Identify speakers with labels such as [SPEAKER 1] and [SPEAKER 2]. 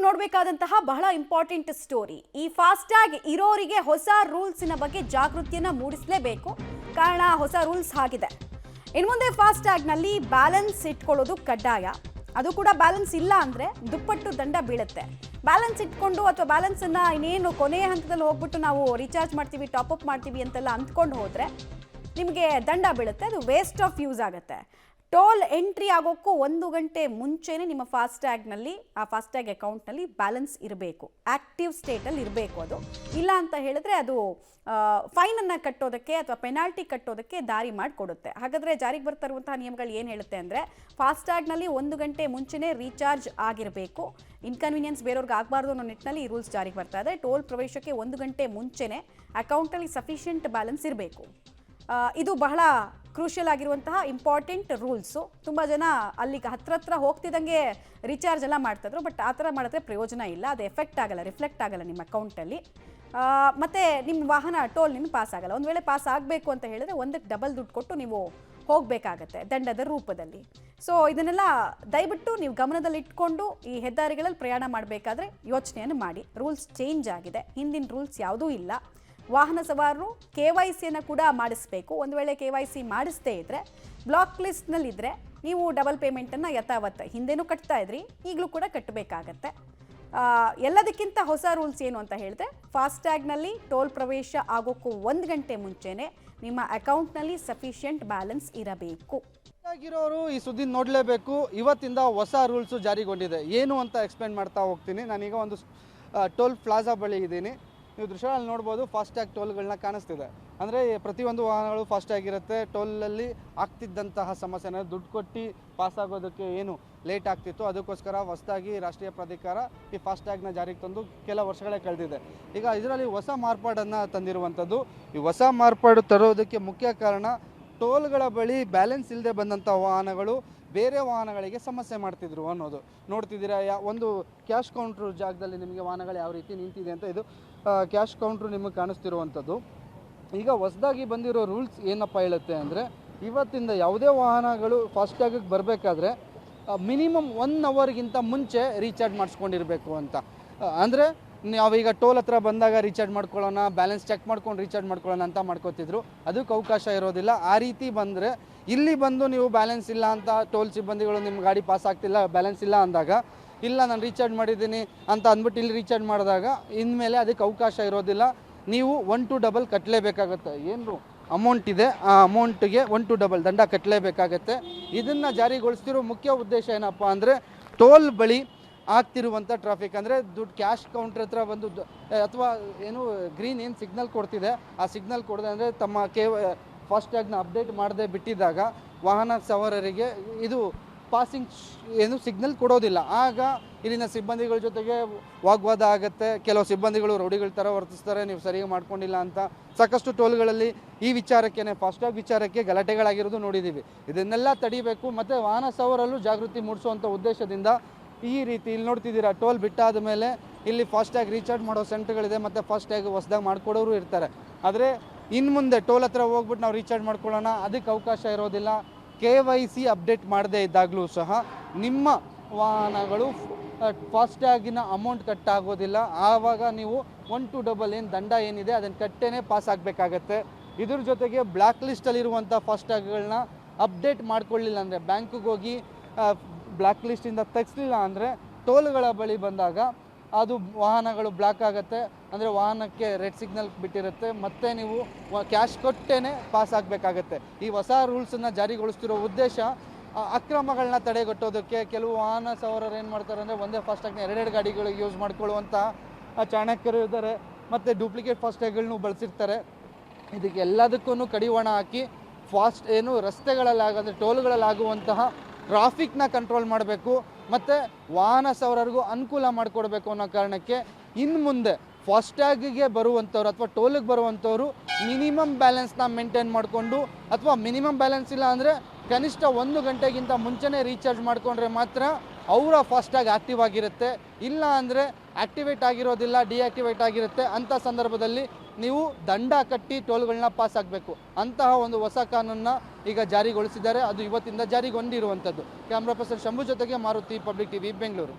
[SPEAKER 1] ನೋಡಬೇಕಾದಂತಹ ಬಹಳ important story. ಈ FASTag ಇರೋರಿಗೆ ಹೊಸ ರೂಲ್ಸಿನ ಬಗ್ಗೆ ಜಾಗೃತಿಯನ್ನು ಮೂಡಿಸಲೇಬೇಕು. ಕಾರಣ ಹೊಸ ರೂಲ್ಸ್ ಆಗಿದೆ. ಇನ್ನು ಮುಂದೆ ಫಾಸ್ಟ್ಯಾಗ್ನಲ್ಲಿ ಬ್ಯಾಲೆನ್ಸ್ ಇಟ್ಕೊಳ್ಳೋದು ಕಡ್ಡಾಯ. ಅದು ಕೂಡ ಬ್ಯಾಲೆನ್ಸ್ ಇಲ್ಲ ಅಂದರೆ ದುಪ್ಪಟ್ಟು ದಂಡ ಬೀಳುತ್ತೆ. ಬ್ಯಾಲೆನ್ಸ್ ಇಟ್ಕೊಂಡು ಅಥವಾ ಬ್ಯಾಲೆನ್ಸನ್ನು ಇನ್ನೇನು ಕೊನೆಯ ಹಂತದಲ್ಲಿ ಹೋಗ್ಬಿಟ್ಟು ನಾವು ರೀಚಾರ್ಜ್ ಮಾಡ್ತೀವಿ, ಟಾಪಪ್ ಮಾಡ್ತೀವಿ ಅಂತೆಲ್ಲ ಅಂದ್ಕೊಂಡು ಹೋದರೆ ನಿಮಗೆ ದಂಡ ಬೀಳುತ್ತೆ. ಅದು ವೇಸ್ಟ್ ಆಫ್ ಯೂಸ್ ಆಗುತ್ತೆ. ಟೋಲ್ ಎಂಟ್ರಿ ಆಗೋಕ್ಕೂ 1 ಗಂಟೆ ಮುಂಚೆನೇ ನಿಮ್ಮ ಫಾಸ್ಟ್ಯಾಗ್ನಲ್ಲಿ ಆ ಫಾಸ್ಟ್ಯಾಗ್ ಅಕೌಂಟ್ನಲ್ಲಿ ಬ್ಯಾಲೆನ್ಸ್ ಇರಬೇಕು, ಆ್ಯಕ್ಟಿವ್ ಸ್ಟೇಟಲ್ಲಿ ಇರಬೇಕು. ಅದು ಇಲ್ಲ ಅಂತ ಹೇಳಿದ್ರೆ ಅದು ಫೈನನ್ನು ಕಟ್ಟೋದಕ್ಕೆ ಅಥವಾ ಪೆನಾಲ್ಟಿ ಕಟ್ಟೋದಕ್ಕೆ ದಾರಿ ಮಾಡಿಕೊಡುತ್ತೆ. ಹಾಗಾದರೆ ಜಾರಿಗೆ ಬರ್ತಾ ಇರುವಂತಹ ನಿಯಮಗಳು ಏನು ಹೇಳುತ್ತೆ ಅಂದರೆ, ಫಾಸ್ಟ್ಯಾಗ್ನಲ್ಲಿ 1 ಗಂಟೆ ಮುಂಚೆನೇ ರೀಚಾರ್ಜ್ ಆಗಿರಬೇಕು. ಇನ್ಕನ್ವೀನಿಯನ್ಸ್ ಬೇರೆಯವ್ರಿಗೆ ಆಗಬಾರ್ದು ಅನ್ನೋ ನಿಟ್ಟಿನಲ್ಲಿ ಈ ರೂಲ್ಸ್ ಜಾರಿಗೆ ಬರ್ತಾ ಇದೆ. ಟೋಲ್ ಪ್ರವೇಶಕ್ಕೆ 1 ಗಂಟೆ ಮುಂಚೆನೇ ಅಕೌಂಟಲ್ಲಿ ಸಫಿಷಿಯೆಂಟ್ ಬ್ಯಾಲೆನ್ಸ್ ಇರಬೇಕು. ಇದು ಬಹಳ ಕ್ರೂಷಿಯಲ್ ಆಗಿರುವಂತಹ ಇಂಪಾರ್ಟೆಂಟ್ ರೂಲ್ಸು. ತುಂಬ ಜನ ಅಲ್ಲಿಗೆ ಹತ್ರ ಹೋಗ್ತಿದ್ದಂಗೆ ರೀಚಾರ್ಜ್ ಎಲ್ಲ ಮಾಡ್ತಿದ್ರು. ಬಟ್ ಆ ಥರ ಮಾಡಿದ್ರೆ ಪ್ರಯೋಜನ ಇಲ್ಲ. ಅದು ಎಫೆಕ್ಟ್ ಆಗಲ್ಲ, ರಿಫ್ಲೆಕ್ಟ್ ಆಗಲ್ಲ ನಿಮ್ಮ ಅಕೌಂಟಲ್ಲಿ. ಮತ್ತು ನಿಮ್ಮ ವಾಹನ ಟೋಲ್ನಿಂದ ಪಾಸ್ ಆಗಲ್ಲ. ಒಂದು ವೇಳೆ ಪಾಸ್ ಆಗಬೇಕು ಅಂತ ಹೇಳಿದ್ರೆ ಒಂದಕ್ಕೆ ಡಬಲ್ ದುಡ್ಡು ಕೊಟ್ಟು ನೀವು ಹೋಗಬೇಕಾಗತ್ತೆ ದಂಡದ ರೂಪದಲ್ಲಿ. ಸೊ ಇದನ್ನೆಲ್ಲ ದಯವಿಟ್ಟು ನೀವು ಗಮನದಲ್ಲಿ ಇಟ್ಕೊಂಡು ಈ ಹೆದ್ದಾರಿಗಳಲ್ಲಿ ಪ್ರಯಾಣ ಮಾಡಬೇಕಾದ್ರೆ ಯೋಚನೆಯನ್ನು ಮಾಡಿ. ರೂಲ್ಸ್ ಚೇಂಜ್ ಆಗಿದೆ, ಹಿಂದಿನ ರೂಲ್ಸ್ ಯಾವುದೂ ಇಲ್ಲ. ವಾಹನ ಸವಾರರು KYCಯನ್ನು ಕೂಡ ಮಾಡಿಸಬೇಕು. ಒಂದು ವೇಳೆ KYC ಮಾಡಿಸದೇ ಇದ್ದರೆ, ಬ್ಲಾಕ್ ಲಿಸ್ಟ್ನಲ್ಲಿದ್ದರೆ ನೀವು ಡಬಲ್ ಪೇಮೆಂಟನ್ನು ಯಥಾವತ್ತು ಹಿಂದೆನೂ ಕಟ್ತಾ ಇದ್ರಿ, ಈಗಲೂ ಕೂಡ ಕಟ್ಟಬೇಕಾಗತ್ತೆ. ಎಲ್ಲದಕ್ಕಿಂತ ಹೊಸ ರೂಲ್ಸ್ ಏನು ಅಂತ ಹೇಳಿದ್ರೆ, ಫಾಸ್ಟ್ಯಾಗ್ನಲ್ಲಿ ಟೋಲ್ ಪ್ರವೇಶ ಆಗೋಕ್ಕೂ 1 ಗಂಟೆ ಮುಂಚೆನೇ ನಿಮ್ಮ ಅಕೌಂಟ್ನಲ್ಲಿ ಸಫಿಷಿಯೆಂಟ್ ಬ್ಯಾಲೆನ್ಸ್ ಇರಬೇಕು.
[SPEAKER 2] ಆಗಿರೋರು ಈ ಸುದ್ದಿ ನೋಡಲೇಬೇಕು. ಇವತ್ತಿಂದ ಹೊಸ ರೂಲ್ಸು ಜಾರಿಗೊಂಡಿದೆ. ಏನು ಅಂತ ಎಕ್ಸ್ಪ್ಲೇನ್ ಮಾಡ್ತಾ ಹೋಗ್ತೀನಿ. ನಾನೀಗ ಒಂದು ಟೋಲ್ ಪ್ಲಾಜಾ ಬಳಿ ಇದ್ದೀನಿ. ನೀವು ದೃಶ್ಯಗಳಲ್ಲಿ ನೋಡ್ಬೋದು, ಫಾಸ್ಟ್ಯಾಗ್ ಟೋಲ್ಗಳನ್ನ ಕಾಣಿಸ್ತಿದೆ. ಅಂದರೆ ಪ್ರತಿಯೊಂದು ವಾಹನಗಳು ಫಾಸ್ಟ್ಯಾಗ್ ಇರುತ್ತೆ. ಟೋಲಲ್ಲಿ ಆಗ್ತಿದ್ದಂತಹ ಸಮಸ್ಯೆನ ದುಡ್ಡು ಕೊಟ್ಟು ಪಾಸ್ ಆಗೋದಕ್ಕೆ ಏನು ಲೇಟ್ ಆಗ್ತಿತ್ತು, ಅದಕ್ಕೋಸ್ಕರ ಹೊಸದಾಗಿ ರಾಷ್ಟ್ರೀಯ ಪ್ರಾಧಿಕಾರ ಈ ಫಾಸ್ಟ್ಯಾಗ್ನ ಜಾರಿಗೆ ತಂದು ಕೆಲ ವರ್ಷಗಳೇ ಕಳೆದಿದೆ. ಈಗ ಇದರಲ್ಲಿ ಹೊಸ ಮಾರ್ಪಾಡನ್ನು ತಂದಿರುವಂಥದ್ದು. ಈ ಹೊಸ ಮಾರ್ಪಾಡು ತರೋದಕ್ಕೆ ಮುಖ್ಯ ಕಾರಣ, ಟೋಲ್ಗಳ ಬಳಿ ಬ್ಯಾಲೆನ್ಸ್ ಇಲ್ಲದೆ ಬಂದಂಥ ವಾಹನಗಳು ಬೇರೆ ವಾಹನಗಳಿಗೆ ಸಮಸ್ಯೆ ಮಾಡ್ತಿದ್ರು ಅನ್ನೋದು. ನೋಡ್ತಿದ್ದೀರಾ, ಒಂದು ಕ್ಯಾಶ್ ಕೌಂಟ್ರು ಜಾಗದಲ್ಲಿ ನಿಮಗೆ ವಾಹನಗಳು ಯಾವ ರೀತಿ ನಿಂತಿದೆ ಅಂತ. ಇದು ಕ್ಯಾಶ್ ಕೌಂಟ್ರು ನಿಮಗೆ ಕಾಣಿಸ್ತಿರುವಂಥದ್ದು. ಈಗ ಹೊಸದಾಗಿ ಬಂದಿರೋ ರೂಲ್ಸ್ ಏನಪ್ಪ ಹೇಳುತ್ತೆ ಅಂದರೆ, ಇವತ್ತಿಂದ ಯಾವುದೇ ವಾಹನಗಳು ಫಾಸ್ಟ್ಯಾಗಿಗೆ ಬರಬೇಕಾದ್ರೆ ಮಿನಿಮಮ್ 1 ಅವರ್ಗಿಂತ ಮುಂಚೆ ರೀಚಾರ್ಜ್ ಮಾಡಿಸ್ಕೊಂಡಿರಬೇಕು ಅಂತ. ಅಂದರೆ ನಾವೀಗ ಟೋಲ್ ಹತ್ರ ಬಂದಾಗ ರೀಚಾರ್ಜ್ ಮಾಡ್ಕೊಳ್ಳೋಣ, ಬ್ಯಾಲೆನ್ಸ್ ಚೆಕ್ ಮಾಡ್ಕೊಂಡು ರೀಚಾರ್ಜ್ ಮಾಡ್ಕೊಳ್ಳೋಣ ಅಂತ ಮಾಡ್ಕೋತಿದ್ರು. ಅದಕ್ಕೆ ಅವಕಾಶ ಇರೋದಿಲ್ಲ. ಆ ರೀತಿ ಬಂದರೆ ಇಲ್ಲಿ ಬಂದು ನೀವು ಬ್ಯಾಲೆನ್ಸ್ ಇಲ್ಲ ಅಂತ ಟೋಲ್ ಸಿಬ್ಬಂದಿಗಳು ನಿಮ್ಮ ಗಾಡಿ ಪಾಸ್ ಆಗ್ತಿಲ್ಲ, ಬ್ಯಾಲೆನ್ಸ್ ಇಲ್ಲ ಅಂದಾಗ, ಇಲ್ಲ ನಾನು ರೀಚಾರ್ಜ್ ಮಾಡಿದ್ದೀನಿ ಅಂತ ಅಂದ್ಬಿಟ್ಟು ಇಲ್ಲಿ ರೀಚಾರ್ಜ್ ಮಾಡಿದಾಗ ಇನ್ಮೇಲೆ ಅದಕ್ಕೆ ಅವಕಾಶ ಇರೋದಿಲ್ಲ. ನೀವು 1 to ಡಬಲ್ ಕಟ್ಟಲೇಬೇಕಾಗತ್ತೆ. ಏನು ಅಮೌಂಟ್ ಇದೆ ಆ ಅಮೌಂಟಿಗೆ 1 to ಡಬಲ್ ದಂಡ ಕಟ್ಟಲೇಬೇಕಾಗತ್ತೆ. ಇದನ್ನು ಜಾರಿಗೊಳಿಸ್ತಿರೋ ಮುಖ್ಯ ಉದ್ದೇಶ ಏನಪ್ಪ ಅಂದರೆ, ಟೋಲ್ ಬಳಿ ಆಗ್ತಿರುವಂಥ ಟ್ರಾಫಿಕ್, ಅಂದರೆ ದುಡ್ಡು ಕ್ಯಾಶ್ ಕೌಂಟ್ರ್ ಹತ್ರ ಬಂದು ಅಥವಾ ಏನು ಗ್ರೀನ್ ಏನು ಸಿಗ್ನಲ್ ಕೊಡ್ತಿದೆ, ಆ ಸಿಗ್ನಲ್ ಕೊಡದೆ ಅಂದರೆ ತಮ್ಮ ಫಾಸ್ಟ್ಯಾಗ್ನ ಅಪ್ಡೇಟ್ ಮಾಡದೆ ಬಿಟ್ಟಿದ್ದಾಗ ವಾಹನ ಸವಾರರಿಗೆ ಇದು ಪಾಸಿಂಗ್ ಏನು ಸಿಗ್ನಲ್ ಕೊಡೋದಿಲ್ಲ. ಆಗ ಇಲ್ಲಿನ ಸಿಬ್ಬಂದಿಗಳ ಜೊತೆಗೆ ವಾಗ್ವಾದ ಆಗುತ್ತೆ. ಕೆಲವು ಸಿಬ್ಬಂದಿಗಳು ರೌಡಿಗಳ ಥರ ವರ್ತಿಸ್ತಾರೆ, ನೀವು ಸರಿಯಾಗಿ ಮಾಡ್ಕೊಂಡಿಲ್ಲ ಅಂತ. ಸಾಕಷ್ಟು ಟೋಲ್ಗಳಲ್ಲಿ ಈ ವಿಚಾರಕ್ಕೆ, ಫಾಸ್ಟ್ಯಾಗ್ ವಿಚಾರಕ್ಕೆ ಗಲಾಟೆಗಳಾಗಿರೋದು ನೋಡಿದ್ದೀವಿ. ಇದನ್ನೆಲ್ಲ ತಡಿಬೇಕು ಮತ್ತು ವಾಹನ ಸವಾರಲ್ಲೂ ಜಾಗೃತಿ ಮೂಡಿಸುವಂಥ ಉದ್ದೇಶದಿಂದ ಈ ರೀತಿ ಇಲ್ಲಿ ನೋಡ್ತಿದ್ದೀರಾ, ಟೋಲ್ ಬಿಟ್ಟಾದ ಮೇಲೆ ಇಲ್ಲಿ ಫಾಸ್ಟ್ಯಾಗ್ ರೀಚಾರ್ಜ್ ಮಾಡೋ ಸೆಂಟರ್ಗಳಿದೆ ಮತ್ತು ಫಾಸ್ಟ್ಯಾಗ್ ಹೊಸದಾಗಿ ಮಾಡ್ಕೊಡೋರು ಇರ್ತಾರೆ. ಆದರೆ ಇನ್ನು ಮುಂದೆ ಟೋಲ್ ಹತ್ರ ಹೋಗ್ಬಿಟ್ಟು ನಾವು ರೀಚಾರ್ಜ್ ಮಾಡ್ಕೊಳ್ಳೋಣ, ಅದಕ್ಕೆ ಅವಕಾಶ ಇರೋದಿಲ್ಲ. KYC ಅಪ್ಡೇಟ್ ಮಾಡದೇ ಇದ್ದಾಗಲೂ ಸಹ ನಿಮ್ಮ ವಾಹನಗಳು ಫಾಸ್ಟ್ಯಾಗಿನ ಅಮೌಂಟ್ ಕಟ್ಟಾಗೋದಿಲ್ಲ. ಆವಾಗ ನೀವು 1 to ಡಬಲ್ ಏನು ದಂಡ ಏನಿದೆ ಅದನ್ನು ಕಟ್ಟೇನೆ ಪಾಸ್ ಆಗಬೇಕಾಗತ್ತೆ. ಇದ್ರ ಜೊತೆಗೆ ಬ್ಲ್ಯಾಕ್ ಲಿಸ್ಟಲ್ಲಿರುವಂಥ ಫಾಸ್ಟ್ಯಾಗ್ಗಳನ್ನ ಅಪ್ಡೇಟ್ ಮಾಡ್ಕೊಳ್ಳಿಲ್ಲ ಅಂದರೆ, ಬ್ಯಾಂಕಿಗೆ ಹೋಗಿ ಬ್ಲ್ಯಾಕ್ ಲಿಸ್ಟಿಂದ ತೆಗೆಸಲಿಲ್ಲ ಅಂದರೆ, ಟೋಲ್ಗಳ ಬಳಿ ಬಂದಾಗ ಅದು ವಾಹನಗಳು ಬ್ಲಾಕ್ ಆಗುತ್ತೆ. ಅಂದರೆ ವಾಹನಕ್ಕೆ ರೆಡ್ ಸಿಗ್ನಲ್ ಬಿಟ್ಟಿರುತ್ತೆ, ಮತ್ತು ನೀವು ಕ್ಯಾಶ್ ಕೊಟ್ಟೇ ಪಾಸ್ ಆಗಬೇಕಾಗತ್ತೆ. ಈ ಹೊಸ ರೂಲ್ಸನ್ನು ಜಾರಿಗೊಳಿಸ್ತಿರೋ ಉದ್ದೇಶ ಅಕ್ರಮಗಳನ್ನ ತಡೆಗಟ್ಟೋದಕ್ಕೆ. ಕೆಲವು ವಾಹನ ಸವಾರರು ಏನು ಮಾಡ್ತಾರೆ ಅಂದರೆ, ಒಂದೇ ಫಾಸ್ಟ್ಯಾಗ್ನ 2 ಗಾಡಿಗಳಿಗೆ ಯೂಸ್ ಮಾಡ್ಕೊಳ್ಳುವಂಥ ಚಾಣಕ್ಯರು ಇದ್ದಾರೆ, ಮತ್ತು ಡೂಪ್ಲಿಕೇಟ್ ಫಾಸ್ಟ್ಯಾಗ್ಗಳನ್ನೂ ಬಳಸಿರ್ತಾರೆ. ಇದಕ್ಕೆ ಎಲ್ಲದಕ್ಕೂ ಕಡಿವಾಣ ಹಾಕಿ ರಸ್ತೆಗಳಲ್ಲಿ ಅಂದರೆ ಟೋಲ್ಗಳಲ್ಲಾಗುವಂತಹ ಟ್ರಾಫಿಕ್ನ ಕಂಟ್ರೋಲ್ ಮಾಡಬೇಕು ಮತ್ತು ವಾಹನ ಸವಾರರಿಗೂ ಅನುಕೂಲ ಮಾಡಿಕೊಡ್ಬೇಕು ಅನ್ನೋ ಕಾರಣಕ್ಕೆ ಇನ್ನು ಮುಂದೆ ಫಾಸ್ಟ್ಯಾಗಿಗೆ ಬರುವಂಥವ್ರು ಅಥವಾ ಟೋಲಿಗೆ ಬರುವಂಥವ್ರು ಮಿನಿಮಮ್ ಬ್ಯಾಲೆನ್ಸ್ನ ಮೇಂಟೈನ್ ಮಾಡಿಕೊಂಡು, ಅಥವಾ ಮಿನಿಮಮ್ ಬ್ಯಾಲೆನ್ಸ್ ಇಲ್ಲ ಅಂದರೆ ಕನಿಷ್ಠ 1 ಗಂಟೆಗಿಂತ ಮುಂಚೆನೇ ರೀಚಾರ್ಜ್ ಮಾಡಿಕೊಂಡ್ರೆ ಮಾತ್ರ ಅವರ ಫಾಸ್ಟ್ಯಾಗ್ ಆ್ಯಕ್ಟಿವ್ ಆಗಿರುತ್ತೆ. ಇಲ್ಲ ಅಂದರೆ ಆ್ಯಕ್ಟಿವೇಟ್ ಆಗಿರೋದಿಲ್ಲ, ಡಿಆಕ್ಟಿವೇಟ್ ಆಗಿರುತ್ತೆ. ಅಂಥ ಸಂದರ್ಭದಲ್ಲಿ ನೀವು ದಂಡ ಕಟ್ಟಿ ಟೋಲ್ಗಳನ್ನ ಪಾಸ್ ಆಗಬೇಕು. ಅಂತಹ ಒಂದು ಹೊಸ ಕಾನೂನನ್ನ ಈಗ ಜಾರಿಗೊಳಿಸಿದ್ದಾರೆ. ಅದು ಇವತ್ತಿಂದ ಜಾರಿಗೊಂಡಿರುವಂಥದ್ದು. ಕ್ಯಾಮ್ರಾ ಪರ್ಸನ್ ಶಂಭು ಜೊತೆಗೆ ಮಾರುತಿ, ಪಬ್ಲಿಕ್ ಟಿವಿ, ಬೆಂಗಳೂರು.